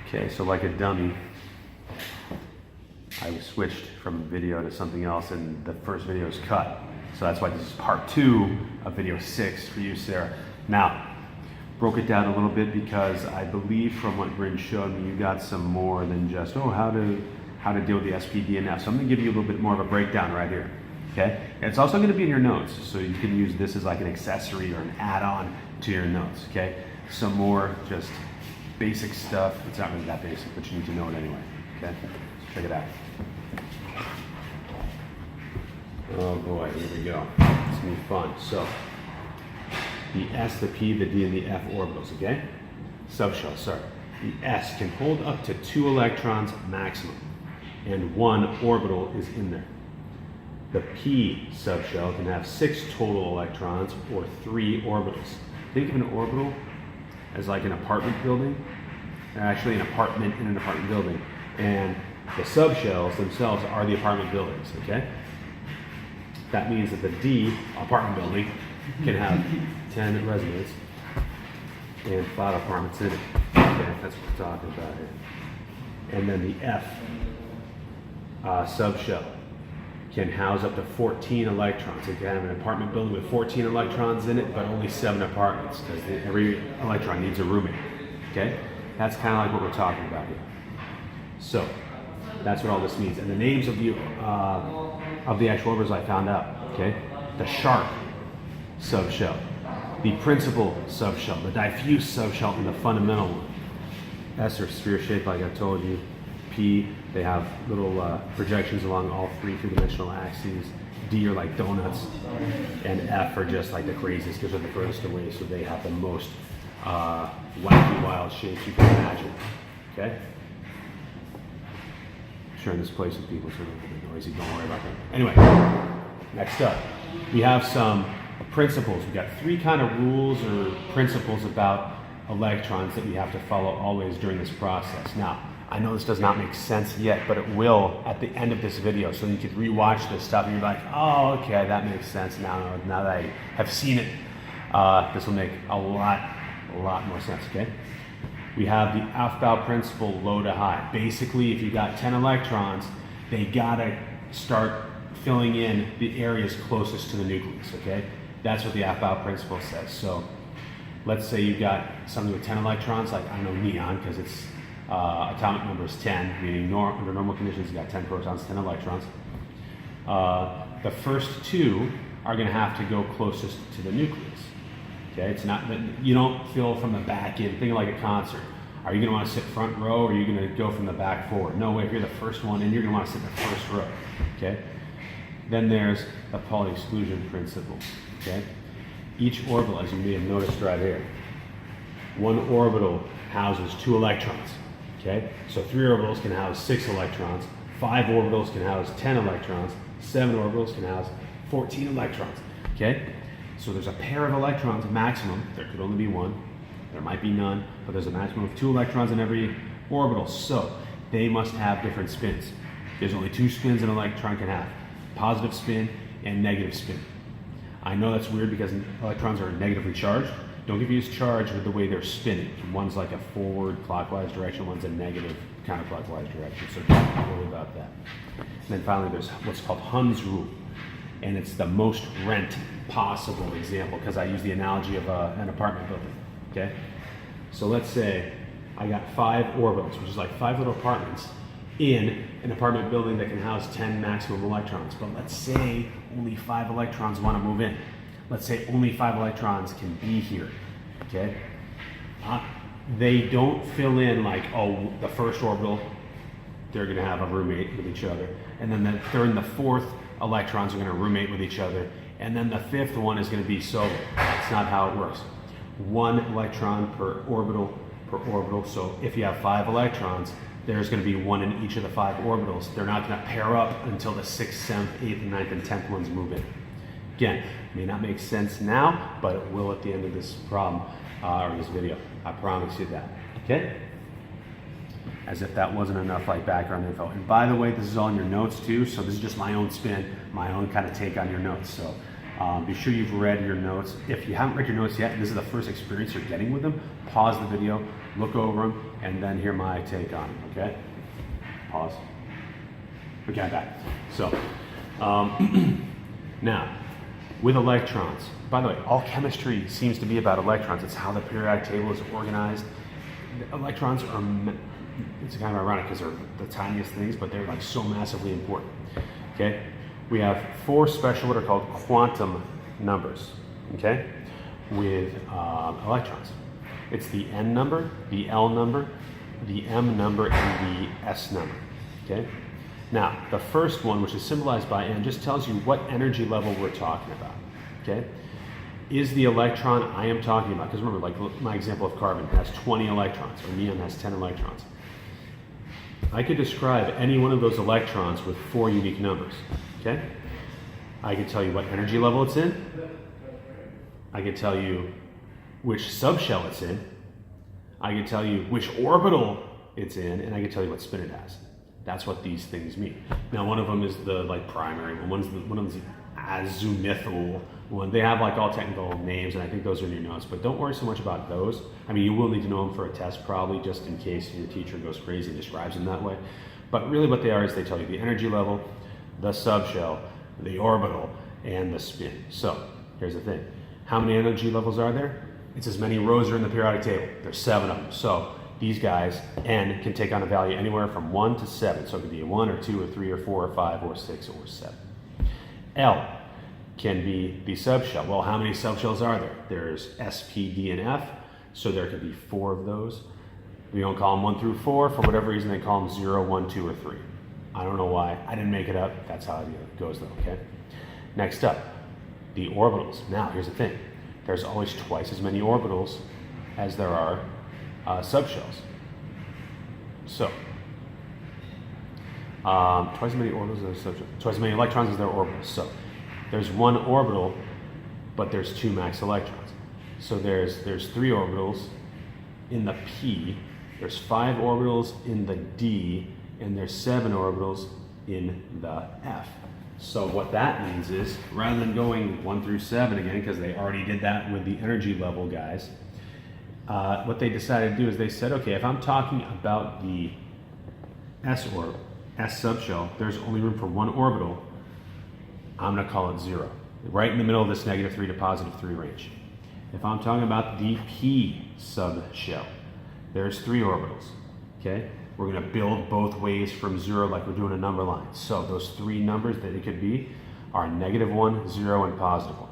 Okay, so like a dummy, I switched from video to something else and the first video is cut. So that's why this is part 2 of video 6 for you, Sarah. Now, broke it down a little bit because I believe from what Bryn showed me, you got some more than just, how to deal with the SPD and F. So I'm gonna give you a little bit more of a breakdown right here, okay? And it's also gonna be in your notes, so you can use this as like an accessory or an add-on to your notes, okay? Some more just basic stuff. It's not really that basic, but you need to know it anyway, okay? So check it out. Oh boy, here we go. It's gonna be fun. So, the S, the P, the D, and the F orbitals, okay? Subshell, sorry. The S can hold up to 2 electrons maximum, and 1 orbital is in there. The P subshell can have 6 total electrons or 3 orbitals. Think of an orbital as like an apartment building, actually an apartment in an apartment building, and the subshells themselves are the apartment buildings, okay? That means that the D, apartment building, can have 10 residents and 5 apartments in it. Okay, that's what we're talking about here. And then the F subshell can house up to 14 electrons. It can have an apartment building with 14 electrons in it, but only 7 apartments, because every electron needs a roommate. Okay? That's kind of like what we're talking about here. So, that's what all this means. And the names of the actual orbitals I found out. Okay? The sharp subshell, the principal subshell, the diffuse subshell, and the fundamental one. S are sphere shaped, like I told you. P, they have little projections along all 3 three-dimensional axes. D are like donuts, and F are just like the craziest because they're the furthest away, so they have the most wacky, wild shapes you can imagine. Okay? I'm sharing this place with people, so they're a little bit noisy. Don't worry about that. Anyway, next up, we have some principles. We've got 3 kind of rules or principles about electrons that we have to follow always during this process. Now, I know this does not make sense yet, but it will at the end of this video, so you could rewatch this stuff and you're like, oh, okay, that makes sense now that I have seen it. This will make a lot more sense, okay? We have the Aufbau principle, low to high. Basically, if you got 10 electrons, they gotta start filling in the areas closest to the nucleus, okay? That's what the Aufbau principle says. So let's say you've got something with 10 electrons, like, I don't know, neon, because its atomic number is 10, meaning under normal conditions, you've got 10 protons, 10 electrons. The first 2 are gonna have to go closest to the nucleus. Okay, it's not that you don't fill from the back in. Think of like a concert. Are you going to want to sit front row, or are you going to go from the back forward? No way. If you're the first one in, you're going to want to sit in the first row. Okay. Then there's the Pauli exclusion principle. Okay. Each orbital, as you may have noticed right here, 1 orbital houses 2 electrons. Okay. So 3 orbitals can house 6 electrons. 5 orbitals can house 10 electrons. 7 orbitals can house 14 electrons. Okay. So there's a pair of electrons maximum. There could only be 1. There might be none, but there's a maximum of 2 electrons in every orbital. So they must have different spins. There's only 2 spins an electron can have: positive spin and negative spin. I know that's weird because electrons are negatively charged. Don't confuse charge with the way they're spinning. One's like a forward clockwise direction, one's a negative counterclockwise direction. So don't worry about that. And then finally, there's what's called Hund's rule. And it's the most rent possible example, because I use the analogy of an apartment building, okay? So let's say I got 5 orbitals, which is like 5 little apartments, in an apartment building that can house 10 maximum electrons. But let's say only 5 electrons want to move in. Let's say only 5 electrons can be here, okay? They don't fill in like, oh, the first orbital, they're going to have a roommate with each other. And then the 3rd and the 4th electrons are going to roommate with each other, and then the 5th one is going to be solo. That's not how it works. 1 electron per orbital. So if you have 5 electrons, there's going to be 1 in each of the 5 orbitals. They're not going to pair up until the 6th, 7th, 8th, and 9th, and 10th ones move in. Again, may not make sense now, but it will at the end of this problem or this video. I promise you that. Okay? As if that wasn't enough like background info. And by the way, this is all in your notes too, so this is just my own spin, my own kind of take on your notes. So Be sure you've read your notes. If you haven't read your notes yet, and this is the first experience you're getting with them, pause the video, look over them, and then hear my take on it, okay? Pause. Okay, I'm back. So, now, with electrons, by the way, all chemistry seems to be about electrons. It's how the periodic table is organized. Electrons are, it's kind of ironic because they're the tiniest things, but they're like so massively important, okay? We have 4 special, what are called quantum numbers, okay, with electrons. It's the N number, the L number, the M number, and the S number, okay? Now, the first one, which is symbolized by N, just tells you what energy level we're talking about, okay? Is the electron I am talking about, because remember, like my example of carbon has 20 electrons, or neon has 10 electrons. I could describe any one of those electrons with 4 unique numbers, okay? I could tell you what energy level it's in. I could tell you which subshell it's in. I could tell you which orbital it's in, and I could tell you what spin it has. That's what these things mean. Now, one of them is the primary one. One of them is the azimuthal one. They have all technical names, and I think those are in your notes. But don't worry so much about those. I mean, you will need to know them for a test, probably, just in case your teacher goes crazy and describes them that way. But really, what they are is they tell you the energy level, the subshell, the orbital, and the spin. So here's the thing: how many energy levels are there? It's as many rows are in the periodic table. There's 7 of them. So these guys, N, can take on a value anywhere from 1 to 7. So it could be a 1 or 2 or 3 or 4 or 5 or 6 or 7. L can be the subshell. Well, how many subshells are there? There's S, P, D, and F. So there could be 4 of those. We don't call them 1 through 4. For whatever reason, they call them 0, 1, 2, or 3. I don't know why. I didn't make it up. That's how it goes though, okay? Next up, the orbitals. Now, here's the thing. There's always twice as many orbitals as there are subshells. So, twice as many orbitals as there are subshells. Twice as many electrons as there are orbitals. So, there's 1 orbital, but there's 2 max electrons. So there's 3 orbitals in the P, there's 5 orbitals in the D, and there's 7 orbitals in the F. So what that means is, rather than going 1 through 7 again, because they already did that with the energy level guys, what they decided to do is they said, okay, if I'm talking about the S subshell, there's only room for 1 orbital. I'm going to call it 0, right in the middle of this -3 to +3 range. If I'm talking about the P subshell, there's 3 orbitals, okay? We're going to build both ways from 0 like we're doing a number line. So those 3 numbers that it could be are -1, 0, and +1.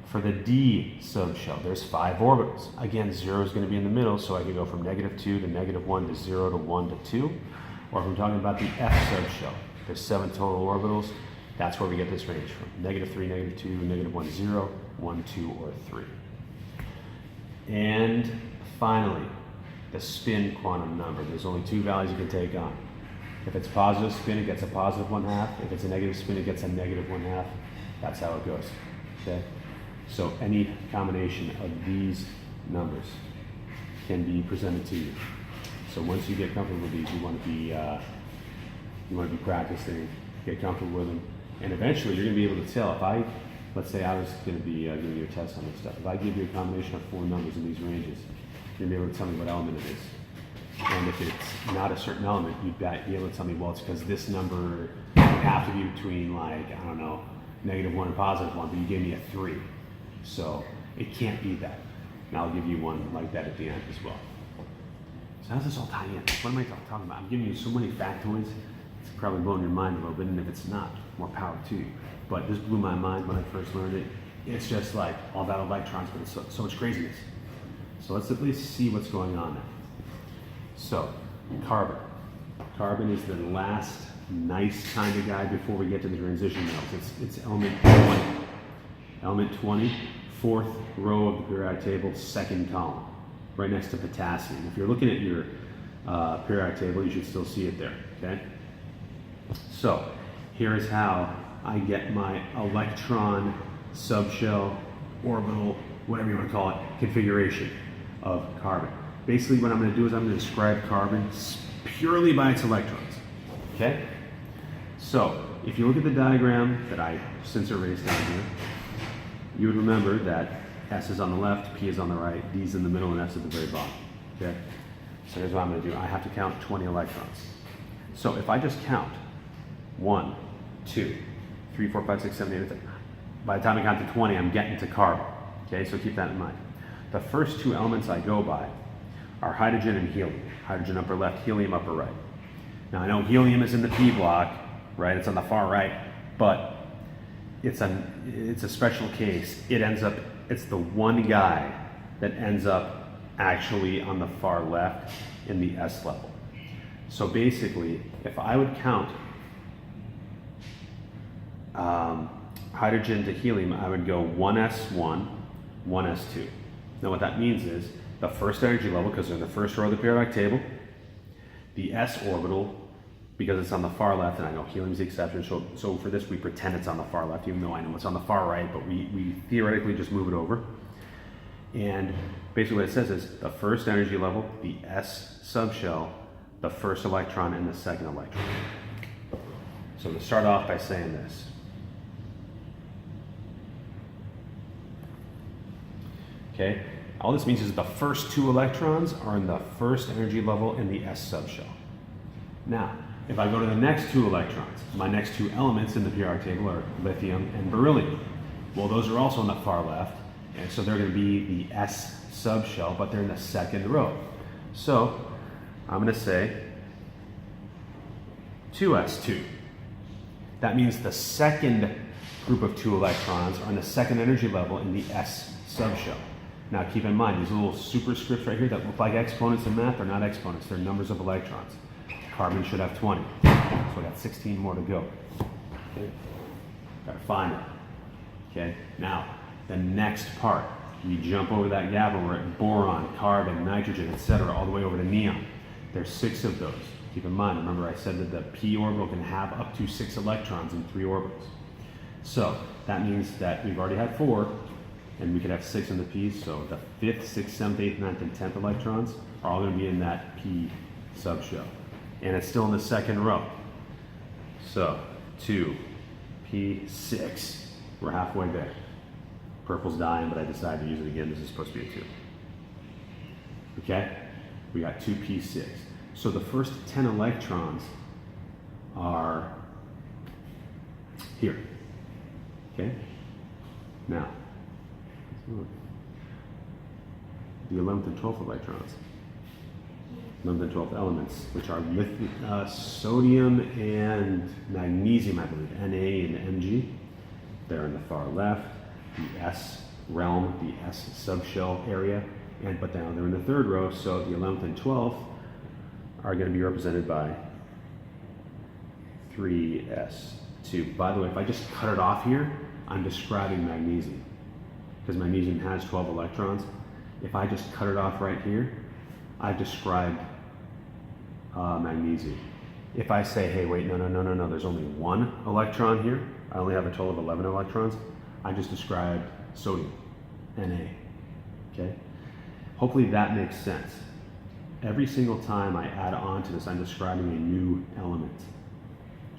For the D subshell, there's 5 orbitals. Again, 0 is going to be in the middle, so I could go from -2 to -1 to 0 to 1 to 2. Or if I'm talking about the F subshell, there's 7 total orbitals. That's where we get this range from: -3, -2, -1, 0, 1, 2, or 3. And finally, the spin quantum number. There's only 2 values you can take on. If it's positive spin, it gets a +1/2. If it's a negative spin, it gets a -1/2. That's how it goes, okay? So any combination of these numbers can be presented to you. So once you get comfortable with these, you want to be practicing, get comfortable with them, and eventually you're going to be able to tell. If let's say I was going to be giving you a test on this stuff. If I give you a combination of 4 numbers in these ranges, you're going to be able to tell me what element it is. And if it's not a certain element, you'd be able to tell me, well, it's because this number would have to be between, like, I don't know, -1 and +1, but you gave me a 3. So it can't be that. And I'll give you one like that at the end as well. So how does this all tie in? What am I talking about? I'm giving you so many factoids, it's probably blowing your mind a little bit, and if it's not, more power to you. But this blew my mind when I first learned it. It's just like all about electrons, but it's so much craziness. So let's at least see what's going on there. So, carbon. Carbon is the last nice kind of guy before we get to the transition metals. It's element 20. Element 20, 4th row of the periodic table, 2nd column, right next to potassium. If you're looking at your periodic table, you should still see it there, okay? So, here is how I get my electron, subshell, orbital, whatever you want to call it, configuration of carbon. Basically what I'm going to do is I'm going to describe carbon purely by its electrons, okay? So if you look at the diagram that I since erased down here, you would remember that S is on the left, P is on the right, D is in the middle, and F is at the very bottom. Okay? So here's what I'm going to do. I have to count 20 electrons. So if I just count 1, 2, 3, 4, 5, 6, 7, 8, by the time I count to 20, I'm getting to carbon. Okay, so keep that in mind. The first two elements I go by are hydrogen and helium. Hydrogen upper left, helium upper right. Now I know helium is in the P block, right? It's on the far right, but it's a special case. It's the one guy that ends up actually on the far left in the S level. So basically, if I would count hydrogen to helium, I would go 1s1, 1s2. Now what that means is the first energy level, because they're in the first row of the periodic table, the s orbital, because it's on the far left, and I know helium's the exception, so for this we pretend it's on the far left, even though I know it's on the far right, but we theoretically just move it over. And basically what it says is the first energy level, the s subshell, the first electron, and the second electron. So I'm going to start off by saying this. Okay, all this means is the first two electrons are in the first energy level in the s subshell. Now, if I go to the next two electrons, my next two elements in the periodic table are lithium and beryllium. Well, those are also on the far left, and so they're going to be the s subshell, but they're in the second row. So I'm going to say 2s2. That means the second group of two electrons are in the second energy level in the s subshell. Now keep in mind, these little superscripts right here that look like exponents in math are not exponents, they're numbers of electrons. Carbon should have 20, so I got 16 more to go. Okay. Gotta find it. Okay, now the next part, we jump over that gap and we're at boron, carbon, nitrogen, etc., all the way over to neon. There's 6 of those. Keep in mind, remember I said that the p orbital can have up to 6 electrons in 3 orbitals. So that means that we've already had 4, and we could have 6 in the p, so the 5th, 6th, 7th, 8th, 9th, and 10th electrons are all going to be in that p subshell. And it's still in the second row. So 2, p6, we're halfway there. Purple's dying, but I decided to use it again. This is supposed to be a 2. Okay, we got 2p6. So the first 10 electrons are here. Okay, now the 11th and 12th electrons, 11th and 12th elements, which are sodium and magnesium, I believe, Na and Mg. They're in the far left, the S realm, the S subshell area, but now they're in the third row, so the 11th and 12th are going to be represented by 3s2. By the way, if I just cut it off here, I'm describing magnesium, because magnesium has 12 electrons. If I just cut it off right here, I've described magnesium. If I say, hey, wait, no, there's only 1 electron here, I only have a total of 11 electrons, I just described sodium, Na, okay? Hopefully that makes sense. Every single time I add on to this, I'm describing a new element,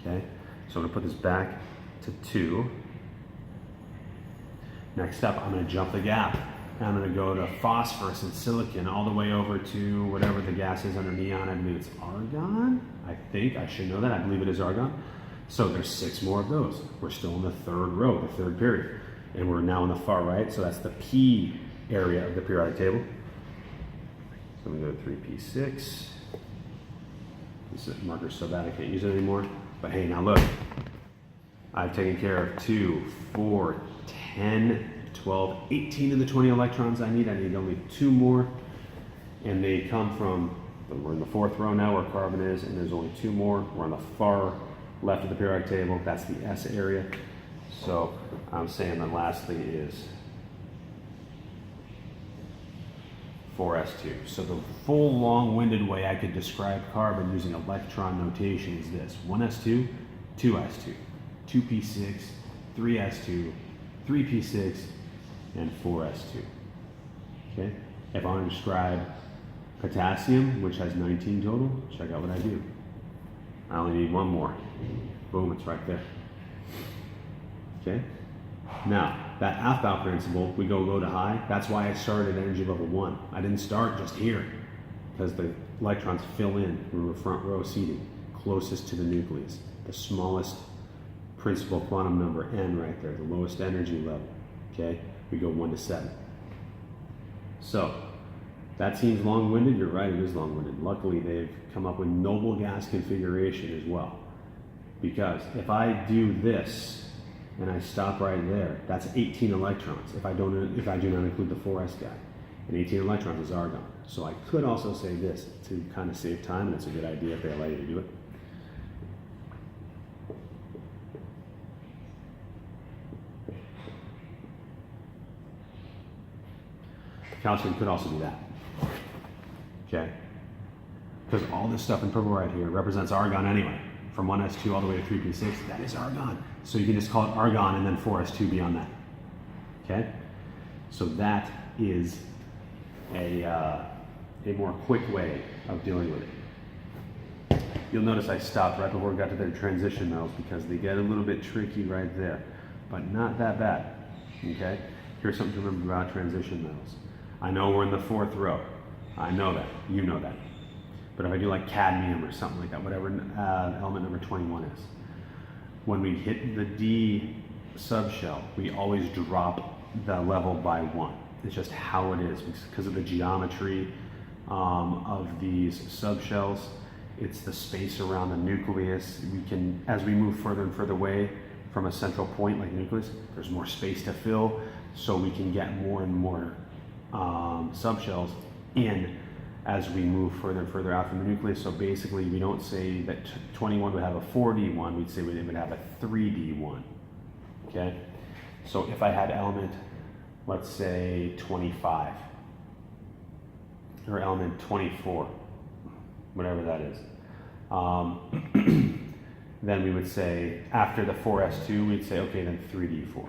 okay? So I'm gonna put this back to 2. Next up, I'm going to jump the gap. I'm going to go to phosphorus and silicon all the way over to whatever the gas is under neon. I believe it's argon. I think I should know that. I believe it is argon. So there's 6 more of those. We're still in the third row, the third period. And we're now on the far right, so that's the P area of the periodic table. So I'm going to go to 3p6. This marker's so bad I can't use it anymore. But hey, now look. I've taken care of 2, 4, 10, 12, 18 of the 20 electrons I need. I need only 2 more. And they come from, we're in the 4th row now where carbon is, and there's only 2 more. We're on the far left of the periodic table. That's the S area. So I'm saying that lastly is 4s2. So the full long-winded way I could describe carbon using electron notation is this: 1s2, 2s2, 2p6, 3s2, 3p6, and 4s2. Okay? If I want to describe potassium, which has 19 total, check out what I do. I only need one more. Boom, it's right there. Okay? Now, that Aufbau principle, we go low to high. That's why I started at energy level 1. I didn't start just here, because the electrons fill in. We were front row seating, closest to the nucleus. The smallest principal quantum number, n, right there, the lowest energy level. Okay? We go 1 to 7. So, that seems long-winded. You're right, it is long-winded. Luckily, they've come up with noble gas configuration as well. Because if I do this, and I stop right there, that's 18 electrons if I do not include the 4s guy. And 18 electrons is argon. So I could also say this to kind of save time, and it's a good idea if they allow you to do it. Calcium could also do that. Okay? Because all this stuff in purple right here represents argon anyway. From 1s2 all the way to 3p6, that is argon. So you can just call it argon and then 4s2 beyond that. Okay? So that is a more quick way of dealing with it. You'll notice I stopped right before we got to their transition metals because they get a little bit tricky right there, but not that bad. Okay? Here's something to remember about transition metals. I know we're in the 4th row. I know that. You know that. But if I do like cadmium or something like that, whatever element number 21 is, when we hit the D subshell, we always drop the level by 1. It's just how it is because of the geometry of these subshells. It's the space around the nucleus. We can, as we move further and further away from a central point like the nucleus, there's more space to fill, so we can get more and more subshells in as we move further and further out from the nucleus. So basically, we don't say that 21 would have a 4D1, we'd say it would have a 3D1, okay? So if I had element, let's say 25, or element 24, whatever that is, then we would say, after the 4s2, we'd say, okay, then 3d4,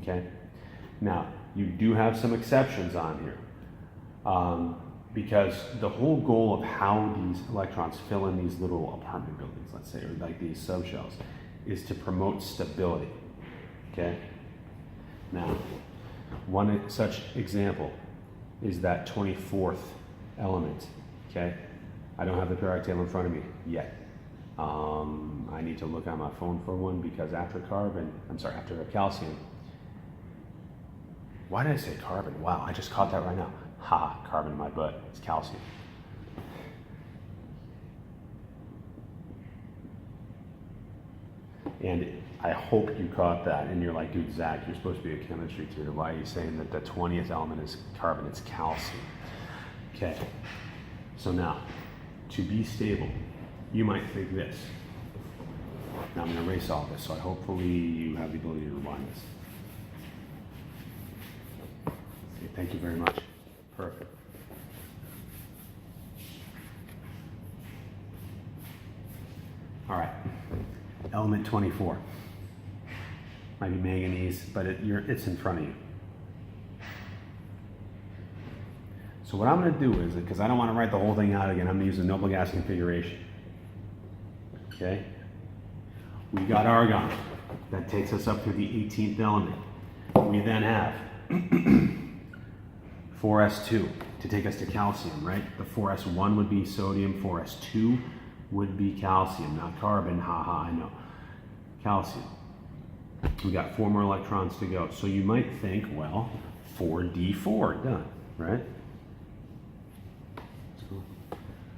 okay? Now, you do have some exceptions on here. Because the whole goal of how these electrons fill in these little apartment buildings, let's say, or like these subshells, is to promote stability, okay? Now, one such example is that 24th element, okay? I don't have the periodic table in front of me yet. I need to look on my phone for one because after calcium, why did I say carbon? Wow, I just caught that right now. Ha, carbon in my butt, it's calcium. And I hope you caught that and you're like, dude, Zach, you're supposed to be a chemistry tutor. Why are you saying that the 20th element is carbon? It's calcium. Okay, so now, to be stable, you might think this. Now I'm gonna erase all this, so hopefully you have the ability to rewind this. Okay, thank you very much. Perfect. All right, element 24. Might be manganese, but it's in front of you. So what I'm going to do is, because I don't want to write the whole thing out again, I'm going to use the noble gas configuration. Okay? We got argon. That takes us up to the 18th element. We then have 4s2 to take us to calcium, right? The 4s1 would be sodium, 4s2 would be calcium, not carbon, haha, I know. Calcium. We got 4 more electrons to go. So you might think, well, 4d4, done, right?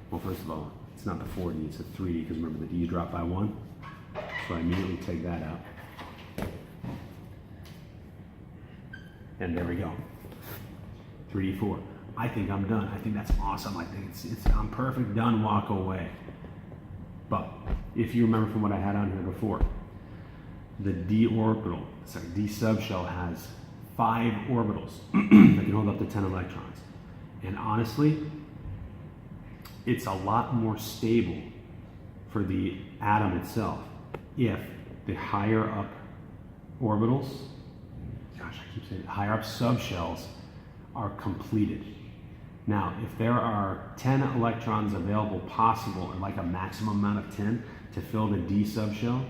Well, first of all, it's not the 4d, it's a 3d, because remember the d dropped by 1. So I immediately take that out. And there we go. 3d4. I think I'm done. I think that's awesome. I think I'm perfect, done, walk away. But if you remember from what I had on here before, the d subshell has 5 orbitals that can hold up to 10 electrons. And honestly, it's a lot more stable for the atom itself if the higher up orbitals, gosh, I keep saying it, higher up subshells are completed. Now, if there are 10 electrons available possible, or like a maximum amount of 10, to fill the D subshell,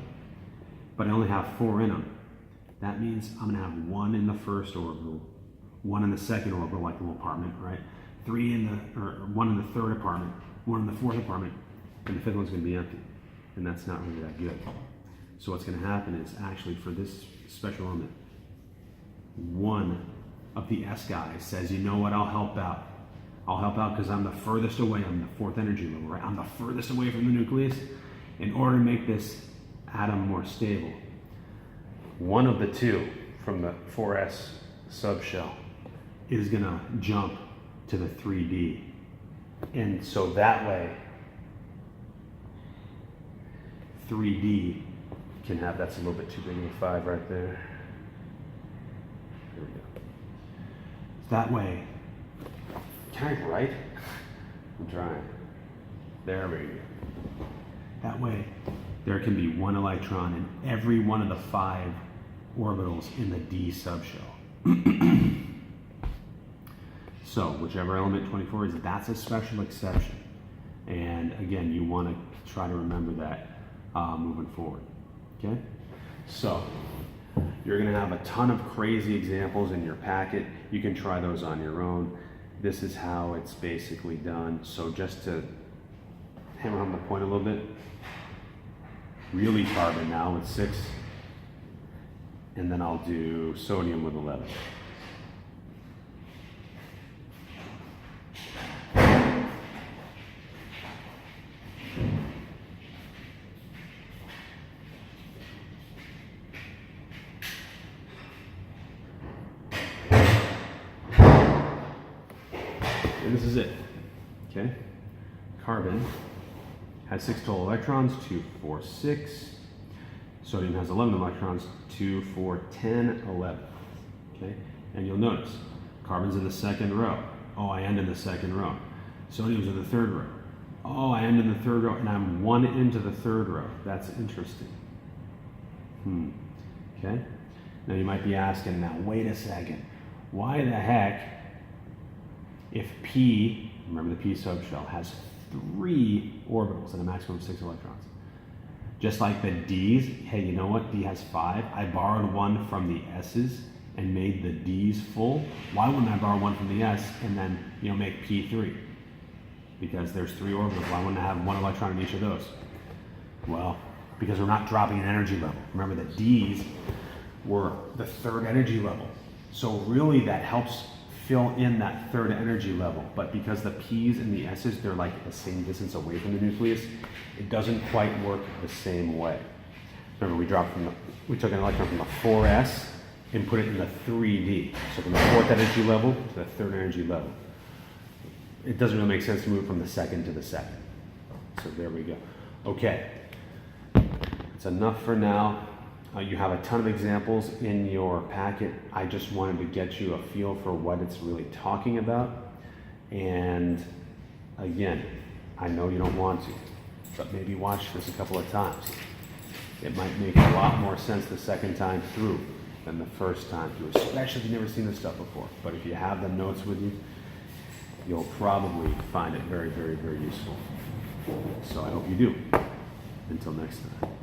but I only have 4 in them. That means I'm gonna have 1 in the first orbital, 1 in the second orbital, like the little apartment, right? 1 in the third apartment, 1 in the fourth apartment, and the fifth one's gonna be empty. And that's not really that good. So what's gonna happen is actually for this special element, 1 of the S guys says, you know what, I'll help out. I'll help out because I'm the furthest away, I'm the 4th energy level, right? I'm the furthest away from the nucleus. In order to make this atom more stable, 1 of the 2 from the 4s subshell is gonna jump to the 3d. And so that way, 3d can have, that's a little bit too big of a 5 right there. There we go. That way, can I write? I'm trying. There we go. That way, there can be 1 electron in every one of the 5 orbitals in the D subshell. So, whichever element 24 is, that's a special exception. And again, you want to try to remember that moving forward. Okay? So, you're going to have a ton of crazy examples in your packet. You can try those on your own. This is how it's basically done. So just to hammer home the point a little bit, really carbon now with 6, and then I'll do sodium with 11. And this is it, okay? Carbon has 6 total electrons, 2, 4, 6. Sodium has 11 electrons, 2, 4, 10, 11, okay? And you'll notice, carbon's in the second row. Oh, I end in the second row. Sodium's in the third row. Oh, I end in the third row, and I'm 1 into the third row. That's interesting. Okay? Now you might be asking, now wait a second, why the heck, if P, remember the P subshell, has 3 orbitals and a maximum of 6 electrons. Just like the D's, hey, you know what? D has 5. I borrowed 1 from the S's and made the D's full. Why wouldn't I borrow 1 from the S and then, make P 3? Because there's 3 orbitals. Why wouldn't I have 1 electron in each of those? Well, because we're not dropping an energy level. Remember, the D's were the 3rd energy level. So really that helps fill in that 3rd energy level, but because the P's and the S's, they're like the same distance away from the nucleus, it doesn't quite work the same way. Remember, we took an electron from the 4s and put it in the 3d. So from the 4th energy level to the 3rd energy level. It doesn't really make sense to move from the 2nd to the 2nd. So there we go. Okay, that's enough for now. You have a ton of examples in your packet. I just wanted to get you a feel for what it's really talking about. And again, I know you don't want to, but maybe watch this a couple of times. It might make a lot more sense the second time through than the first time through, especially if you've never seen this stuff before. But if you have the notes with you, you'll probably find it very, very, very useful. So I hope you do. Until next time.